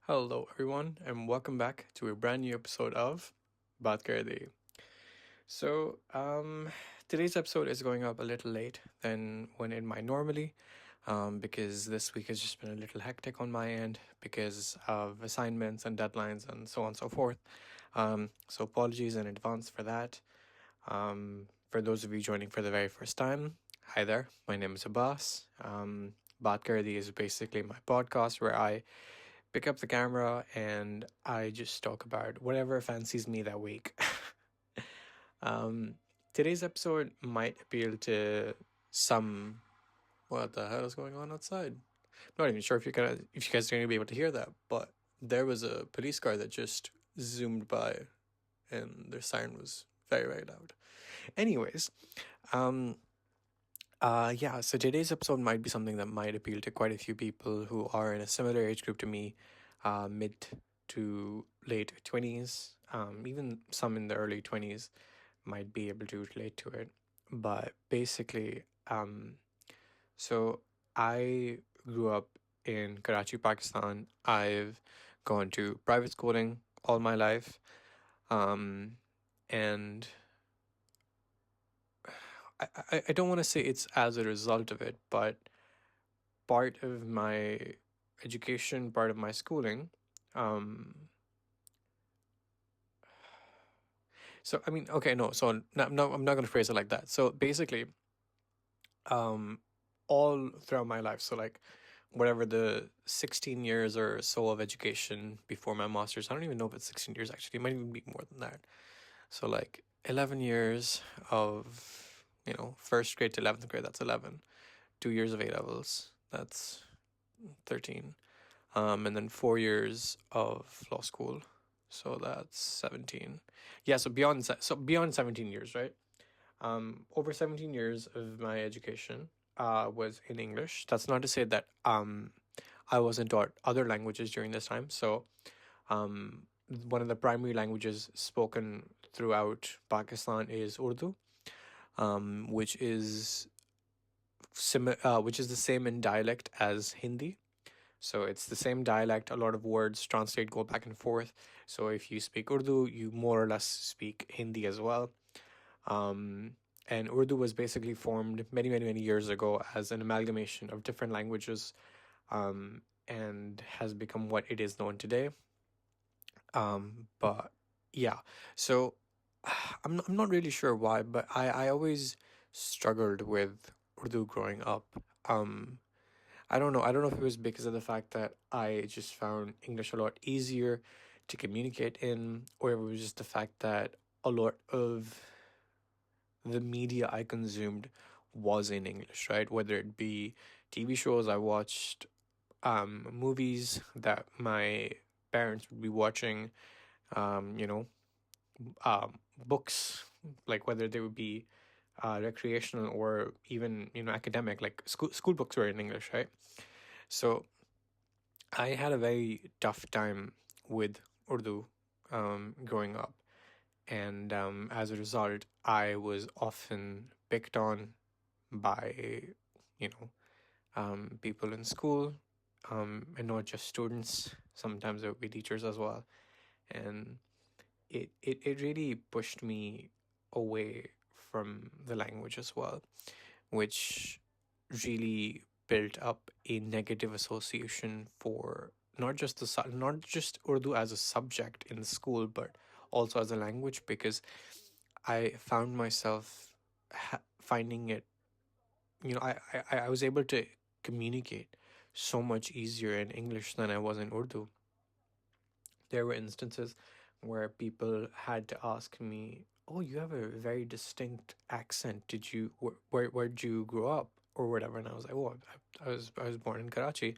Hello, everyone, and welcome back to a brand new episode of Baat Kardi. So, today's episode is going up a little late than when it might normally, because this week has just been a little hectic on my end because of assignments and deadlines and so on and so forth. So, apologies in advance for that. For those of you joining for the very first time, hi there, my name is Abbas. Baat Kardi is basically my podcast where I pick up the camera and I just talk about whatever fancies me that week. um, Today's episode might appeal to some. What the hell is going on outside? I'm not even sure if you guys are gonna be able to hear that, but there was a police car that just zoomed by, and their siren was very loud. Anyways, um, yeah. So today's episode might be something that might appeal to quite a few people who are in a similar age group to me, mid to late 20s, even some in the early 20s might be able to relate to it. But basically, so I grew up in Karachi, Pakistan. I've gone to private schooling all my life. And I don't want to say it's as a result of it, but part of my education, part of my schooling, um, so I mean, okay, no, so no, I'm not going to phrase it like that. So basically, um, all throughout my life, so like whatever the 16 years or so of education before my master's, I don't even know if it's 16 years actually, it might even be more than that. So like 11 years of, first grade to 11th grade, that's 11. 2 years of A levels, that's 13. And then 4 years of law school. So that's 17. Yeah, so beyond 17 years, right? Over 17 years of my education was in English. That's not to say that I wasn't taught other languages during this time. So one of the primary languages spoken throughout Pakistan is Urdu, which is which is the same in dialect as Hindi. So it's the same dialect. A lot of words translate, go back and forth. So if you speak Urdu, you more or less speak Hindi as well. And Urdu was basically formed many years ago as an amalgamation of different languages, and has become what it is known today. But yeah, so I'm not really sure why, but I always struggled with Urdu growing up. I don't know. I don't know if it was because of the fact that I just found English a lot easier to communicate in, or if it was just the fact that a lot of the media I consumed was in English, right? Whether it be TV shows I watched, movies that my parents would be watching, um, you know, books, like whether they would be recreational or even academic, like school books were in English, right? So I had a very tough time with Urdu growing up. And as a result, I was often picked on by, you know, people in school, and not just students. Sometimes there would be teachers as well. And it really pushed me away from the language as well, which really built up a negative association for not just Urdu as a subject in school, but also as a language, because I found myself finding it. I was able to communicate so much easier in English than I was in Urdu. There were instances where people had to ask me, "Oh, you have a very distinct accent. Did you where'd you grow up or whatever?" And I was like, "Oh, I was born in Karachi."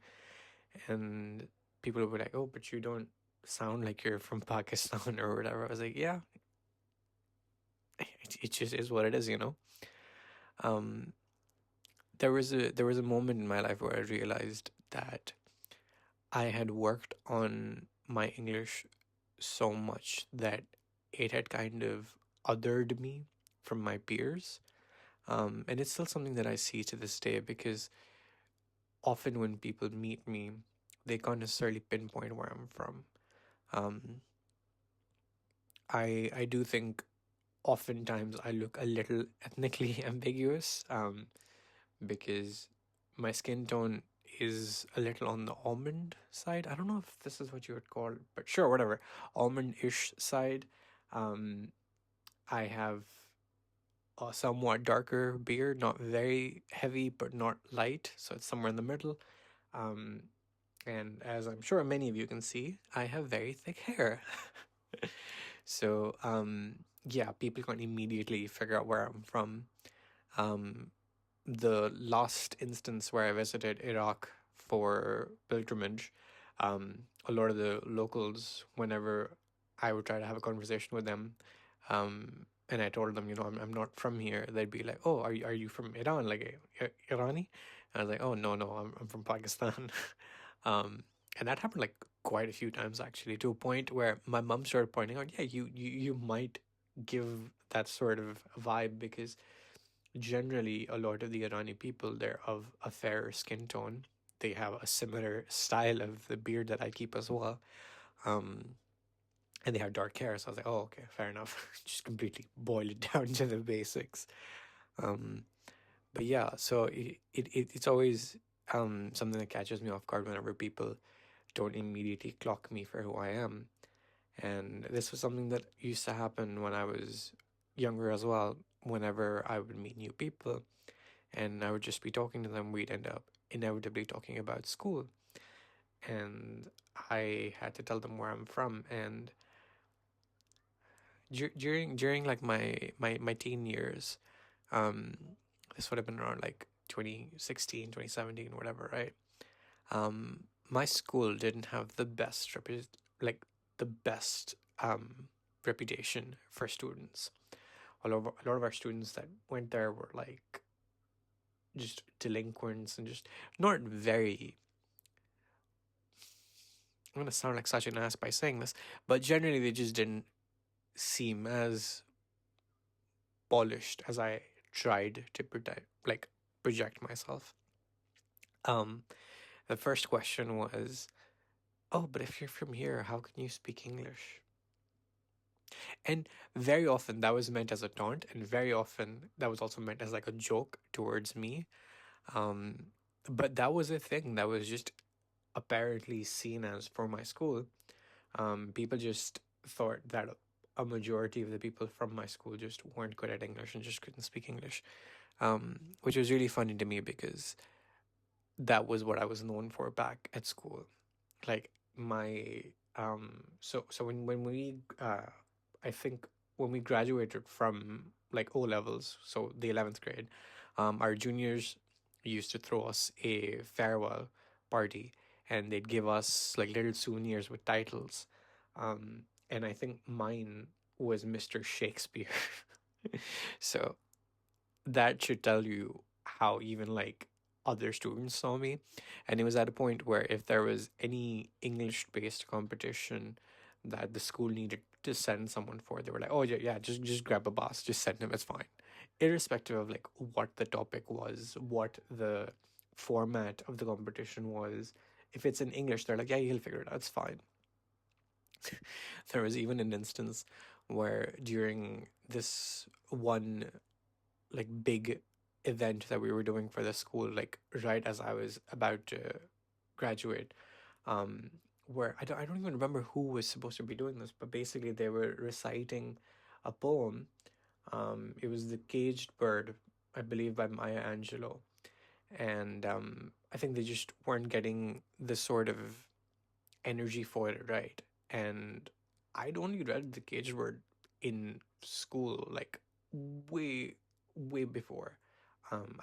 And people would be like, "Oh, but you don't sound like you're from Pakistan or whatever." I was like, "Yeah, it just is what it is." Um, there was a moment in my life where I realized that I had worked on my English so much that it had kind of othered me from my peers. And it's still something that I see to this day, because often when people meet me, they can't necessarily pinpoint where I'm from. Um, I do think oftentimes I look a little ethnically ambiguous, because my skin tone is a little on the almond side. I don't know if this is what you would call, but sure, whatever, almond-ish side. Um, I have a somewhat darker beard, not very heavy, but not light, so it's somewhere in the middle. Um, and as I'm sure many of you can see, I have very thick hair. So, yeah, people can immediately figure out where I'm from. Um, the last instance where I visited Iraq for pilgrimage, a lot of the locals, whenever I would try to have a conversation with them, and I told them, I'm not from here, they'd be like, "Oh, are you from Iran, like Irani?" And I was like, "Oh, no, no, I'm from Pakistan." um, and that happened like quite a few times actually, to a point where my mom started pointing out, "Yeah, you might give that sort of vibe, because generally a lot of the Irani people, they're of a fairer skin tone. They have a similar style of the beard that I keep as well. Um, and they have dark hair." So I was like, "Oh, okay, fair enough." Just completely boil it down to the basics. Um, but yeah, so it's always something that catches me off guard whenever people don't immediately clock me for who I am. And this was something that used to happen when I was younger as well. Whenever I would meet new people and I would just be talking to them, we'd end up inevitably talking about school. And I had to tell them where I'm from. And during like my teen years, um, this would have been around like 2016, 2017, whatever, right? My school didn't have the best like the best reputation for students. A lot of our students that went there were like just delinquents and just not very. I'm gonna sound like such an ass by saying this, but generally they just didn't seem as polished as I tried to project myself. Um, the first question was, "Oh, but if you're from here, how can you speak English?" And very often that was meant as a taunt, and very often that was also meant as like a joke towards me. Um, but that was a thing that was just apparently seen as for my school. People just thought that a majority of the people from my school just weren't good at English and just couldn't speak English, which was really funny to me because that was what I was known for back at school. Like my so when we I think when we graduated from like O levels, so the 11th grade, our juniors used to throw us a farewell party, and they'd give us like little souvenirs with titles. And I think mine was Mr. Shakespeare. So that should tell you how even like other students saw me. And it was at a point where if there was any English based competition that the school needed to send someone for, they were like, "Oh yeah, yeah, just grab a boss, just send him, it's fine." Irrespective of like what the topic was, what the format of the competition was. If it's in English, they're like, "Yeah, he'll figure it out, it's fine." There was even an instance where during this one like big event that we were doing for the school, like right as I was about to graduate, um, where I don't even remember who was supposed to be doing this, but basically they were reciting a poem. It was The Caged Bird, I believe, by Maya Angelou. And I think they just weren't getting the sort of energy for it right. And I'd only read The Caged Bird in school, like way, way before.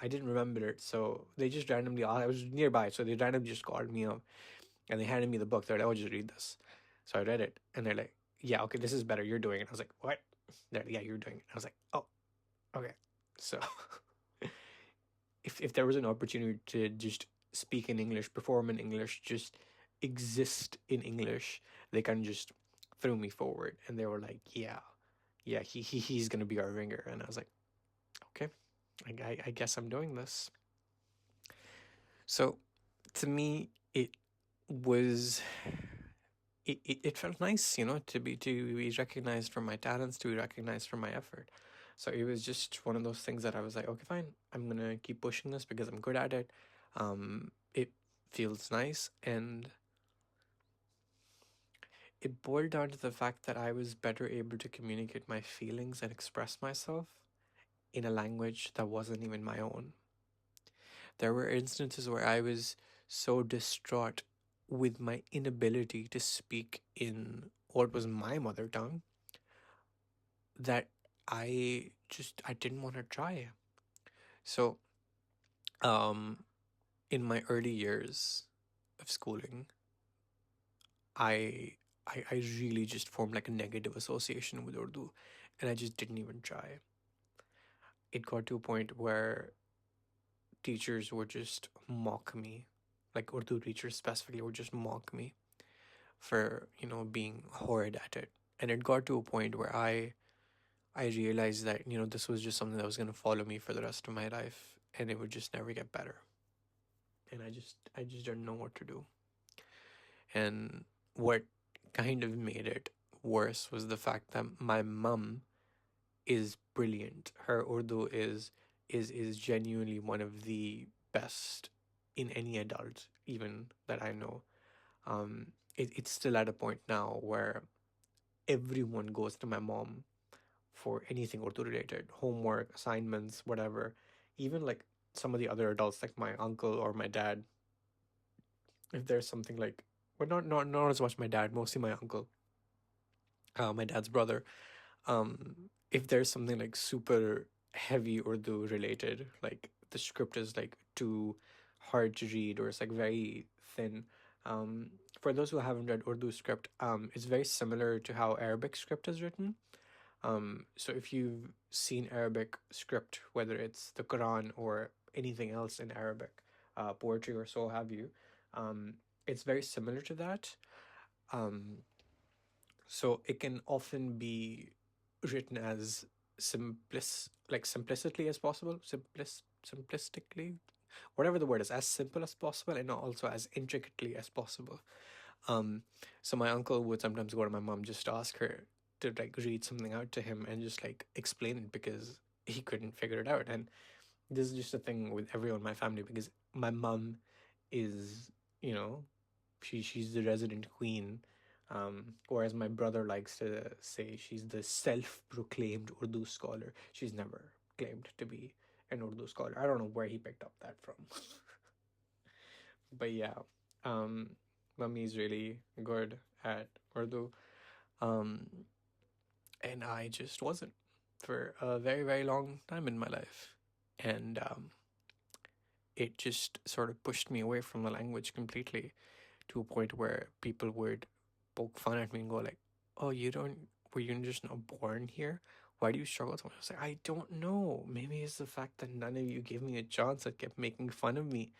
I didn't remember it, so they just randomly. I was nearby, so they randomly just called me up and they handed me the book. They're like, "Oh, just read this." So I read it, and they're like, "Yeah, okay, this is better. You're doing it." I was like, "What?" They're like, "Yeah, you're doing it." I was like, "Oh, okay." So if there was an opportunity to just speak in English, perform in English, just exist in English, they kind of just threw me forward, and they were like, "Yeah, yeah, he's gonna be our ringer." And I was like, "Okay, I guess I'm doing this." So to me, it was it felt nice, to be recognized for my talents, to be recognized for my effort. So it was just one of those things that I was like, okay, fine, I'm gonna keep pushing this because I'm good at it. It feels nice, and it boiled down to the fact that I was better able to communicate my feelings and express myself in a language that wasn't even my own. There were instances where I was so distraught with my inability to speak in what was my mother tongue that I didn't want to try. So, um, in my early years of schooling, I I really just formed like a negative association with Urdu, and I just didn't even try. It got to a point where teachers would just mock me, like Urdu teachers specifically would just mock me for being horrid at it. And it got to a point where I realized that this was just something that was going to follow me for the rest of my life, and it would just never get better. And I just didn't know what to do. And what kind of made it worse was the fact that my mum is brilliant. Her Urdu is genuinely one of the best in any adult, even that I know. It's still at a point now where everyone goes to my mom for anything Urdu related, homework, assignments, whatever. Even like some of the other adults, like my uncle or my dad, if there's something like, but not as much my dad, mostly my uncle, my dad's brother. If there's something like super heavy Urdu related, like the script is like too hard to read or it's like very thin. Um, for those who haven't read Urdu script, it's very similar to how Arabic script is written. So if you've seen Arabic script, whether it's the Quran or anything else in Arabic, poetry or so have you, it's very similar to that. Um, so it can often be written as simplistically as possible, simplistically, whatever the word is, as simple as possible, and also as intricately as possible. Um, so my uncle would sometimes go to my mom just to ask her to like read something out to him and just like explain it because he couldn't figure it out. And this is just a thing with everyone in my family because my mom is, you know, she's the resident queen. Whereas my brother likes to say she's the self-proclaimed Urdu scholar. She's never claimed to be an Urdu scholar. I don't know where he picked up that from. But yeah, um, Mummy's really good at Urdu. Um, and I just wasn't for a very, very long time in my life. And it just sort of pushed me away from the language completely to a point where people would poke fun at me and go like, "Oh, were you just not born here? Why do you struggle so much?" I was like, "I don't know. Maybe it's the fact that none of you gave me a chance that kept making fun of me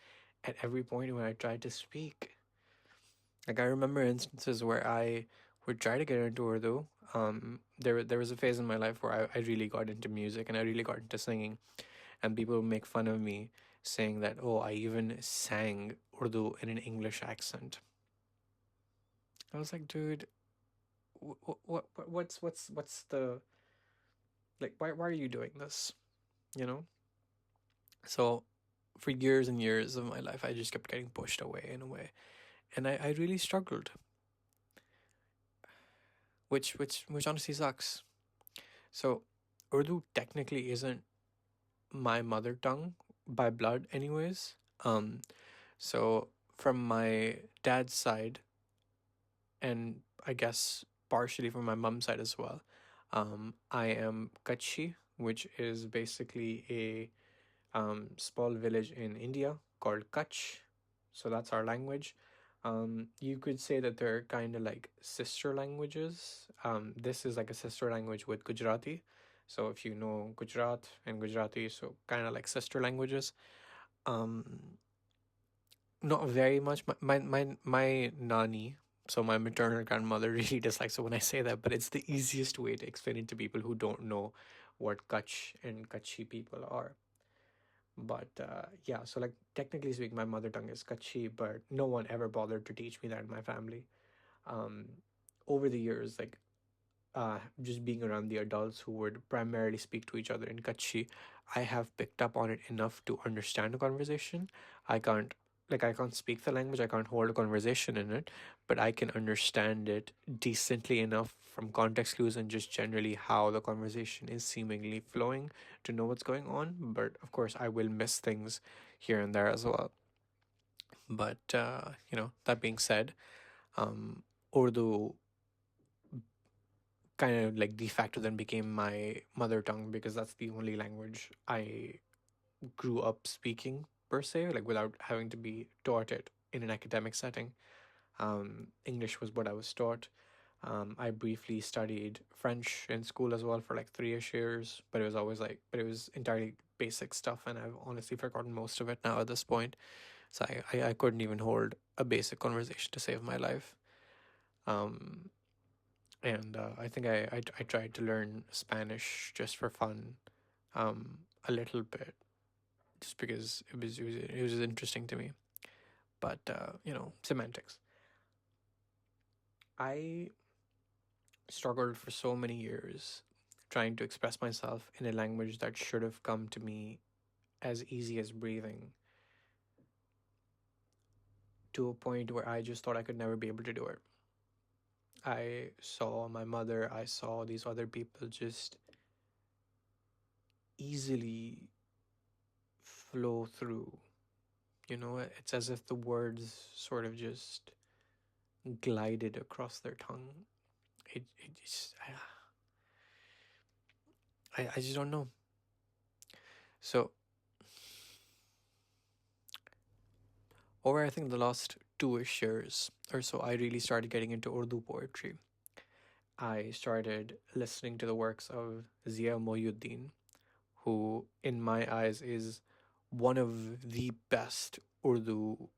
at every point when I tried to speak." Like I remember instances where I would try to get into Urdu. There was a phase in my life where I really got into music and I really got into singing, and people would make fun of me, saying that, "Oh, I even sang Urdu in an English accent." I was like, dude, what's the like? Why are you doing this? You know. So, for years and years of my life, I just kept getting pushed away and away, and I really struggled, which honestly sucks. So, Urdu technically isn't my mother tongue by blood, anyways. So from my dad's side, and I guess partially from my mom's side as well, I am Kutchi, which is basically a small village in India called Kutch. So that's our language. You could say that they're kind of like sister languages. This is like a sister language with Gujarati. So if you know Gujarat and Gujarati, so kind of like sister languages. Um, Not very much. My nani, so my maternal grandmother, really dislikes it when I say that, but it's the easiest way to explain it to people who don't know what Kutch and Kutchi people are. But yeah, so like technically speaking, my mother tongue is Kutchi, but no one ever bothered to teach me that in my family. Um, over the years, like just being around the adults who would primarily speak to each other in Kutchi, I have picked up on it enough to understand a conversation. I can't I can't speak the language, I can't hold a conversation in it, but I can understand it decently enough from context clues and just generally how the conversation is seemingly flowing to know what's going on. But of course, I will miss things here and there as well. But that being said, um, Urdu kind of like de facto then became my mother tongue because that's the only language I grew up speaking per se, like without having to be taught it in an academic setting. English was what I was taught. I briefly studied French in school as well for like 3ish years, but it was entirely basic stuff, and I've honestly forgotten most of it now at this point. So I couldn't even hold a basic conversation to save my life. Um, and I think I tried to learn Spanish just for fun, a little bit, just because it was interesting to me. But semantics. I struggled for so many years trying to express myself in a language that should have come to me as easy as breathing, to a point where I just thought I could never be able to do it. I saw my mother, I saw these other people just easily flow through. It's as if the words sort of just glided across their tongue. It just, I just don't know. So, over I think the last 2ish years or so, I really started getting into Urdu poetry. I started listening to the works of Zia Mohyeddin, who, in my eyes, is one of the best Urdu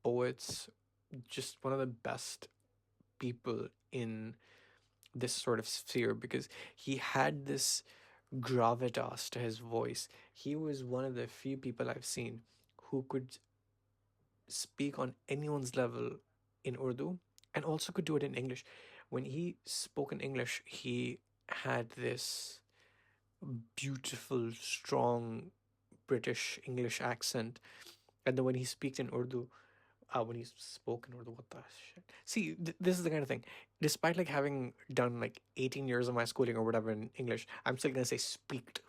poets, just one of the best people in this sort of sphere, because he had this gravitas to his voice. He was one of the few people I've seen who could speak on anyone's level in Urdu and also could do it in English. When he spoke in English, he had this beautiful, strong British English accent. And then when he speaks in Urdu, when he spoke in Urdu, what the shit? See, this is the kind of thing. Despite like having done like 18 years of my schooling or whatever in English, I'm still gonna say speaked.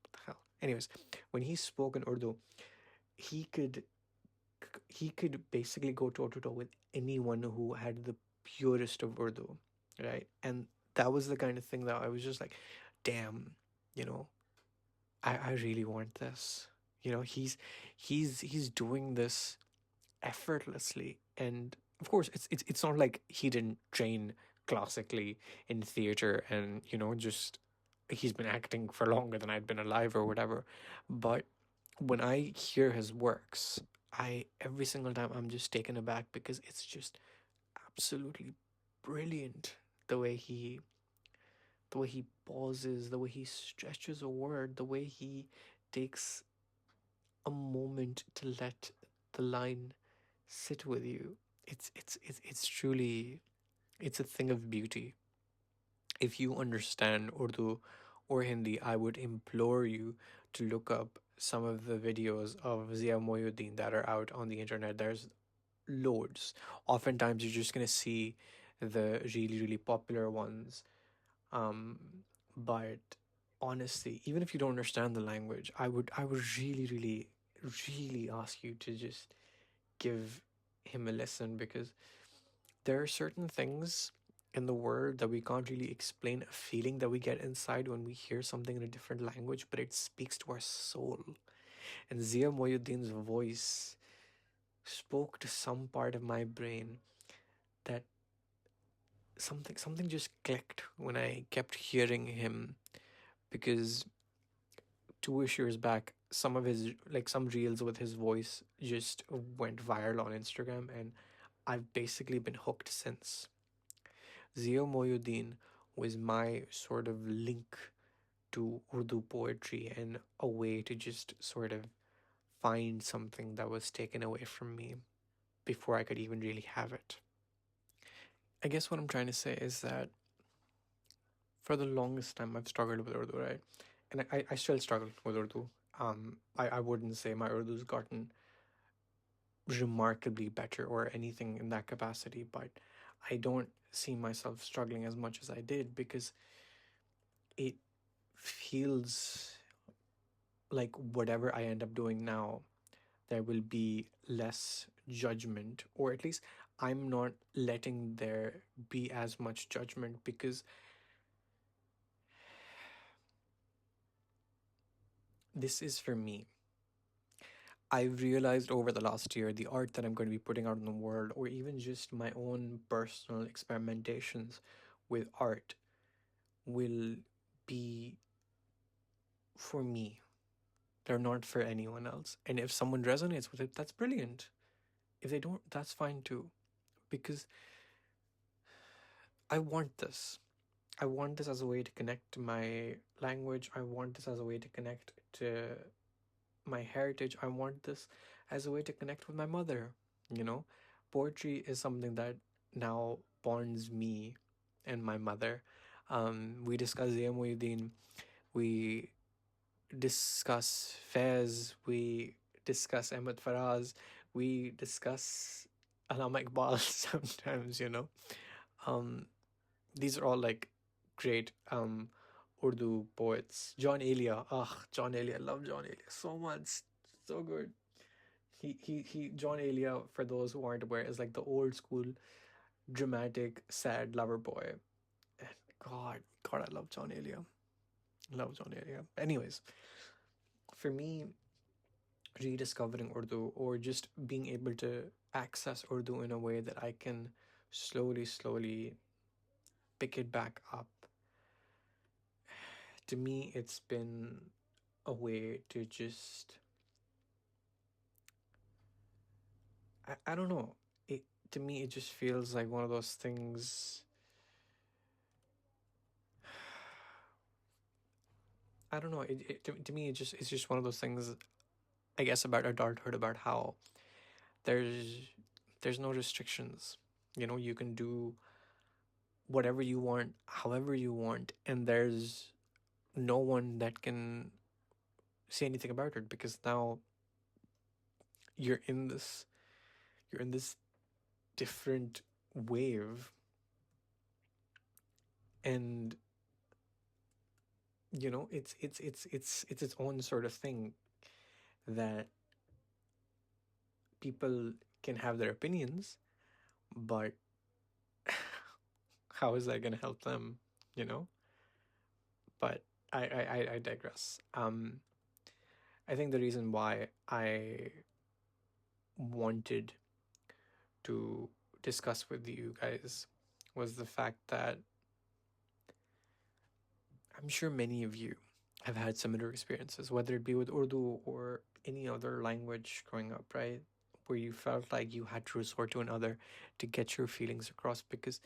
What the hell? Anyways, when he spoke in Urdu, he could he could basically go toe to toe with anyone who had the purest of Urdu, right? And that was the kind of thing that I was just like, damn, you know, I really want this. He's doing this effortlessly, and of course, it's not like he didn't train classically in theater, and just he's been acting for longer than I'd been alive or whatever. But when I hear his works, I every single time I'm just taken aback because it's just absolutely brilliant the way he pauses, the way he stretches a word, the way he takes a moment to let the line sit with you. It's truly it's a thing of beauty. If you understand Urdu or Hindi, I would implore you to look up some of the videos of Zia Mohyeddin that are out on the internet. There's loads. Oftentimes, you're just gonna see the really, really popular ones. Um, but honestly, even if you don't understand the language, I would really, really, really ask you to just give him a listen, because there are certain things in the word that we can't really explain, a feeling that we get inside when we hear something in a different language, but it speaks to our soul. And Zia Mohyeddin's voice spoke to some part of my brain that something just clicked when I kept hearing him, because 2 years back, some of his some reels with his voice just went viral on Instagram, and I've basically been hooked since. Zia Mohyeddin was my sort of link to Urdu poetry and a way to just sort of find something that was taken away from me before I could even really have it. I guess what I'm trying to say is that for the longest time I've struggled with Urdu, right? And I still struggle with Urdu. I wouldn't say my Urdu's gotten remarkably better or anything in that capacity, but I don't see myself struggling as much as I did because it feels like whatever I end up doing now, there will be less judgment, or at least I'm not letting there be as much judgment because this is for me. I've realized over the last year the art that I'm going to be putting out in the world, or even just my own personal experimentations with art, will be for me. They're not for anyone else. And if someone resonates with it, that's brilliant. If they don't, that's fine too. Because I want this. I want this as a way to connect to my language. I want this as a way to connect to my heritage. I want this as a way to connect with my mother. You know, poetry is something that now bonds me and my mother. We discuss Zia Mohyeddin. We discuss Faiz. We discuss Ahmed Faraz. We discuss Alama Iqbal sometimes. Um, these are all like great Urdu poets. John Elia. John Elia. I love John Elia so much. So good. John Elia, for those who aren't aware, is like the old school dramatic sad lover boy. And God, I love John Elia. Love John Elia. Anyways, for me, rediscovering Urdu or just being able to access Urdu in a way that I can slowly pick it back up, to me, it's been a way to just, I don't know. It To me, it just feels like one of those things. I don't know. To me, it's just one of those things. I guess about adulthood, about how there's there's no restrictions. You can do whatever you want, however you want, and there's no one that can say anything about it because now you're in this you're in this different wave, and it's its own sort of thing that people can have their opinions, but how is that going to help them you know but I digress. I think the reason why I wanted to discuss with you guys was the fact that I'm sure many of you have had similar experiences, whether it be with Urdu or any other language growing up, right? Where you felt like you had to resort to another to get your feelings across because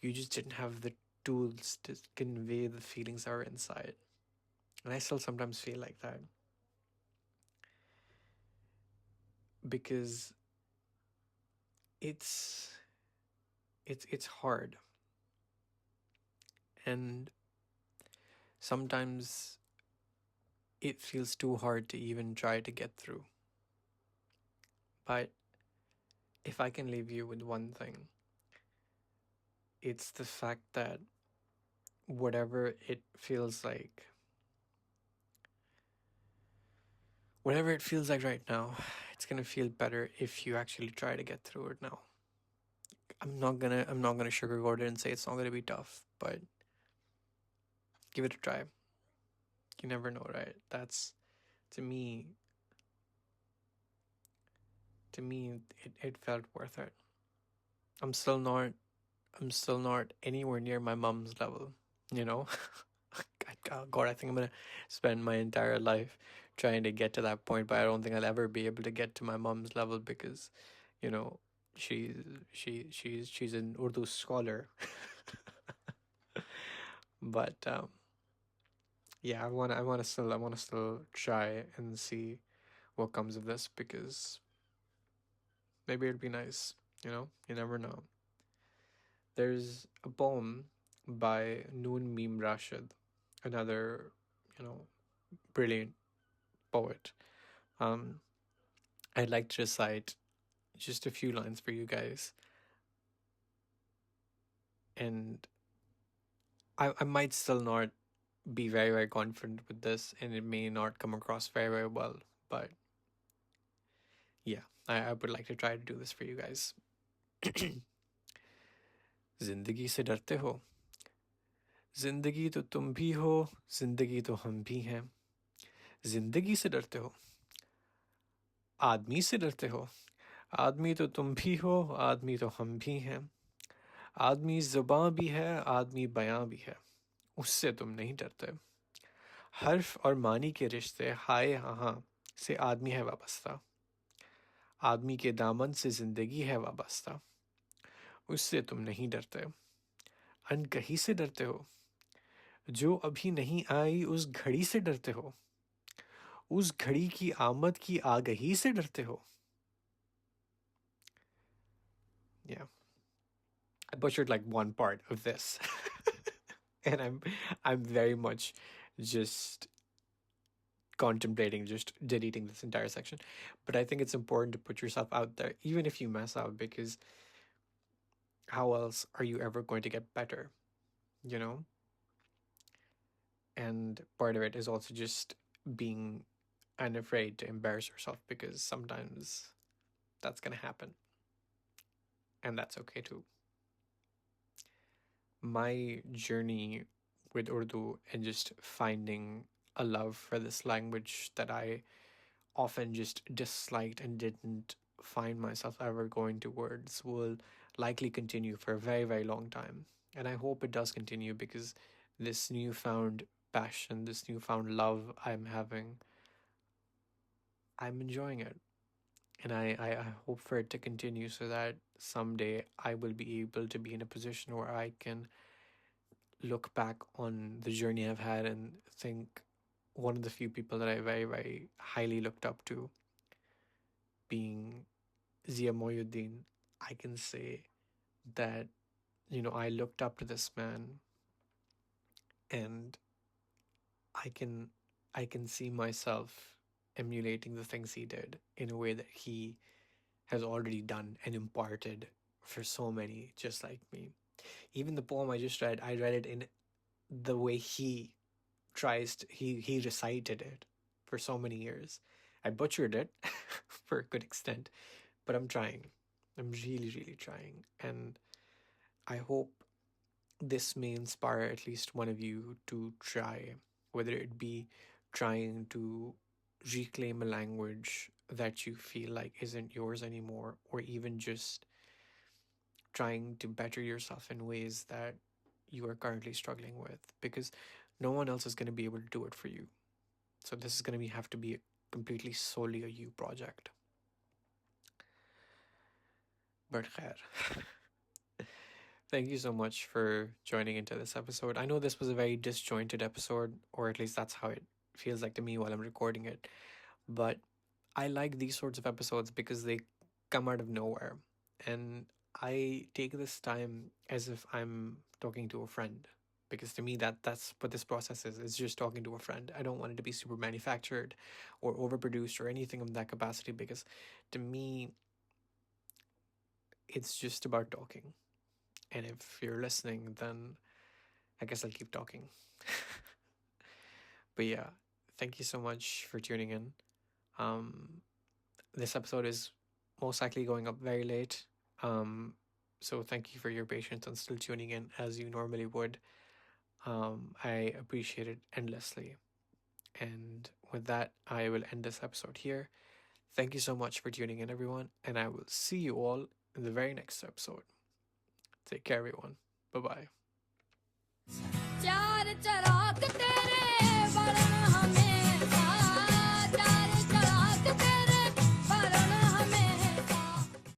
you just didn't have the tools to convey the feelings that are inside. And I still sometimes feel like that because it's it's hard, and sometimes it feels too hard to even try to get through. But if I can leave you with one thing, it's the fact that whatever it feels like, whatever it feels like right now, it's gonna feel better if you actually try to get through it now. I'm not gonna sugarcoat it and say it's not gonna be tough, but give it a try. You never know, right? That's to me it felt worth it. I'm still not I'm still not anywhere near my mom's level, you know? God, I think I'm gonna spend my entire life trying to get to that point, but I don't think I'll ever be able to get to my mom's level because, you know, she's she's an Urdu scholar. But Yeah, I wanna still try and see what comes of this because maybe it'd be nice. You never know. There's a poem by Noon Meme Rashid, another, you know, brilliant poet. Um, I'd like to recite just a few lines for you guys, and I might still not be very, very confident with this, and it may not come across very, very well, but yeah, I would like to try to do this for you guys. जिंदगी से डरते हो जिंदगी तो तुम भी हो जिंदगी तो हम भी हैं जिंदगी से डरते हो आदमी से डरते हो आदमी तो तुम भी हो आदमी तो हम भी हैं आदमी जुबां भी है आदमी बयां भी है उससे तुम नहीं डरते हर्फ और मानी के रिश्ते हाय हाँ से आदमी है वाबस्ता आदमी के दामन से जिंदगी है वाबस्ता उससे तुम नहीं डरते अनकही से डरते हो जो अभी नहीं आई उस घड़ी से डरते हो उस घड़ी की आमद की आगही से डरते हो Yeah, I butchered like one part of this. And I'm very much just contemplating just deleting this entire section. But I think it's important to put yourself out there, even if you mess up, because how else are you ever going to get better? You know? And part of it is also just being unafraid to embarrass yourself because sometimes that's gonna happen. And that's okay too. My journey with Urdu and just finding a love for this language that I often just disliked and didn't find myself ever going towards will likely continue for a very, very long time. And I hope it does continue because this newfound passion, this newfound love I'm having, I'm enjoying it. And I hope for it to continue so that someday I will be able to be in a position where I can look back on the journey I've had and think one of the few people that I very, very highly looked up to being Zia Mohyeddin, I can say that, I looked up to this man and I can I can see myself emulating the things he did in a way that he has already done and imparted for so many just like me. Even the poem I just read, I read it in the way he recited it for so many years. I butchered it for a good extent, but I'm trying. I'm really, really trying. And I hope this may inspire at least one of you to try, whether it be trying to reclaim a language that you feel like isn't yours anymore, or even just trying to better yourself in ways that you are currently struggling with, because no one else is going to be able to do it for you. So this is going to have to be a completely solely a you project. But khair. Thank you so much for joining into this episode. I know this was a very disjointed episode, or at least that's how it feels like to me while I'm recording it. But I like these sorts of episodes because they come out of nowhere. And I take this time as if I'm talking to a friend. Because to me that's what this process is. It's just talking to a friend. I don't want it to be super manufactured or overproduced or anything of that capacity because to me it's just about talking. And if you're listening, then I guess I'll keep talking. But yeah, thank you so much for tuning in. Um, this episode is most likely going up very late. So thank you for your patience and still tuning in as you normally would. I appreciate it endlessly. And with that, I will end this episode here. Thank you so much for tuning in, everyone, and I will see you all in the very next episode. Take care, everyone. Bye bye.